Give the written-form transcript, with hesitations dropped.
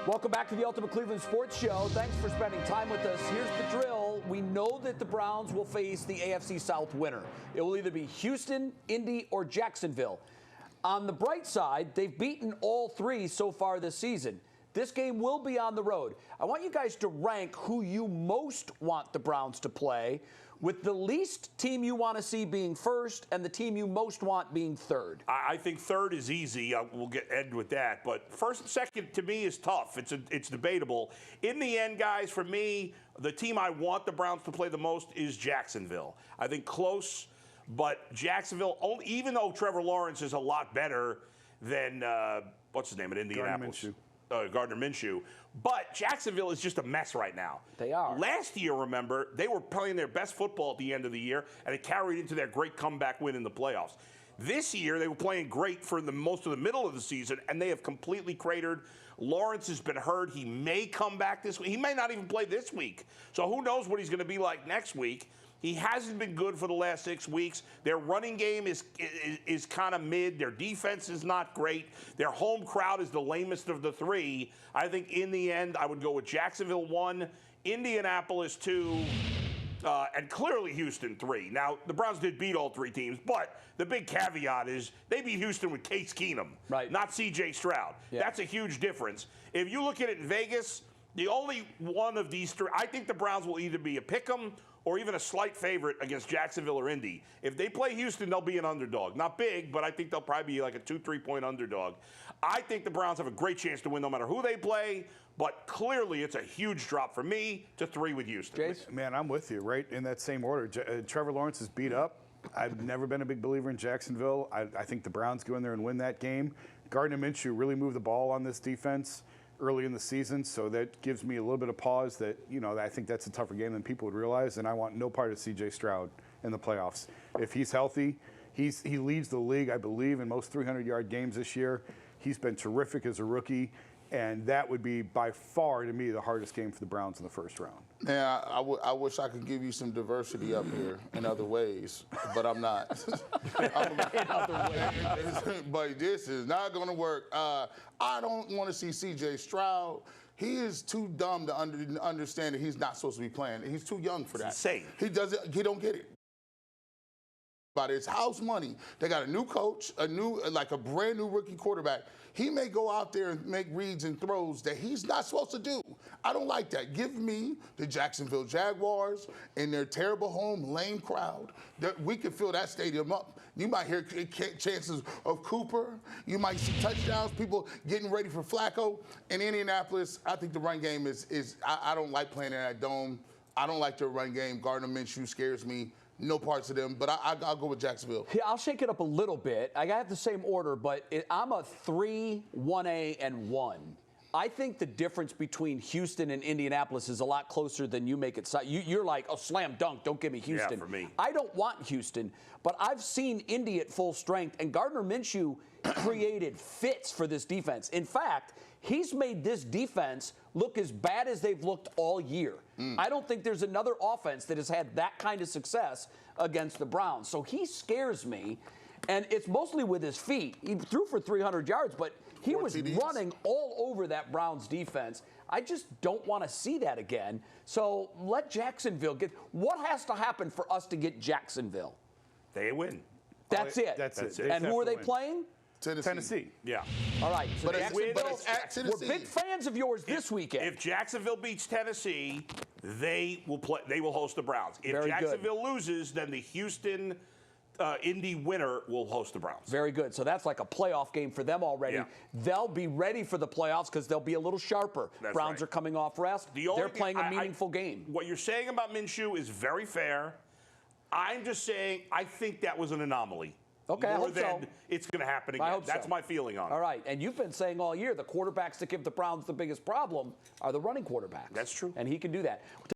Welcome back to the Ultimate Cleveland Sports Show. Thanks for spending time with us. Here's the drill. We know that the Browns will face the AFC South winner. It will either be Houston, Indy, or Jacksonville. On the bright side, they've beaten all three so far this season. This game will be on the road. I want you guys to rank who you most want the Browns to play, with the least team you want to see being first and the team you most want being third. I think third is easy. We'll end with that. But first and second, to me, is tough. It's debatable. In the end, guys, for me, the team I want the Browns to play the most is Jacksonville. I think close, but Jacksonville, even though Trevor Lawrence is a lot better than, what's his name at Indianapolis? Gardner Minshew. But Jacksonville is just a mess right now. They are. Last year, remember, they were playing their best football at the end of the year, and it carried into their great comeback win in the playoffs. This year, they were playing great for most of the middle of the season, and they have completely cratered. Lawrence has been hurt. He may come back this week. He may not even play this week. So who knows what he's going to be like next week. He hasn't been good for the last 6 weeks. Their running game is kind of mid. Their defense is not great. Their home crowd is the lamest of the three. I think in the end, I would go with Jacksonville 1, Indianapolis 2, and clearly Houston 3. Now, the Browns did beat all three teams, but the big caveat is they beat Houston with Case Keenum, not C.J. Stroud. Yeah. That's a huge difference. If you look at it in Vegas, the only one of these three, I think the Browns will either be a pick'em or even a slight favorite against Jacksonville or Indy. If they play Houston, they'll be an underdog. Not big, but I think they'll probably be like a 2-3 point underdog. I think the Browns have a great chance to win no matter who they play, but clearly it's a huge drop for me to 3 with Houston. Jace? Man, I'm with you, right in that same order. Trevor Lawrence is beat up. I've never been a big believer in Jacksonville. I think the Browns go in there and win that game. Gardner Minshew really moved the ball on this defense early in the season, so that gives me a little bit of pause that, I think that's a tougher game than people would realize, and I want no part of C.J. Stroud in the playoffs. If he's healthy, he leads the league, I believe, in most 300-yard games this year. He's been terrific as a rookie, and that would be by far, to me, the hardest game for the Browns in the first round. Yeah, I wish I could give you some diversity up here in other ways, but I'm not. In other ways. But this is not going to work. I don't want to see C.J. Stroud. He is too dumb to understand that he's not supposed to be playing. He's too young for that. It's insane. He don't get it. But it's house money. They got a new coach, a brand new rookie quarterback. He may go out there and make reads and throws that he's not supposed to do. I don't like that. Give me the Jacksonville Jaguars and their terrible home lame crowd. We could fill that stadium up. You might hear chances of Cooper. You might see touchdowns, people getting ready for Flacco. In Indianapolis, I think the run game is I don't like playing in that dome. I don't like their run game. Gardner Minshew scares me. No parts of them, but I'll go with Jacksonville. Yeah, I'll shake it up a little bit. I got the same order, but I'm a 3, 1A, and 1. I think the difference between Houston and Indianapolis is a lot closer than you make it sound. You're like, oh, slam dunk, don't give me Houston. Yeah, for me. I don't want Houston, but I've seen Indy at full strength, and Gardner Minshew created fits for this defense. In fact, he's made this defense look as bad as they've looked all year. I don't think there's another offense that has had that kind of success against the Browns. So he scares me, and it's mostly with his feet. He threw for 300 yards, but he was running all over that Browns defense. I just don't want to see that again. So let Jacksonville get – what has to happen for us to get Jacksonville? They win. That's it. That's it. And who are they playing? Tennessee. Yeah. All right. So But it's at Tennessee. We're big fans of yours this weekend. If Jacksonville beats Tennessee, they will host the Browns. If Jacksonville loses, then the Houston Indy winner will host the Browns. Very good. So that's like a playoff game for them already. Yeah. They'll be ready for the playoffs because they'll be a little sharper. That's Browns right. are coming off rest. They're playing a meaningful game. What you're saying about Minshew is very fair. I'm just saying I think that was an anomaly. Okay, I more hope than so. It's going to happen again. I hope That's so. my feeling on it. All right, and you've been saying all year the quarterbacks that give the Browns the biggest problem are the running quarterbacks. That's true. And he can do that.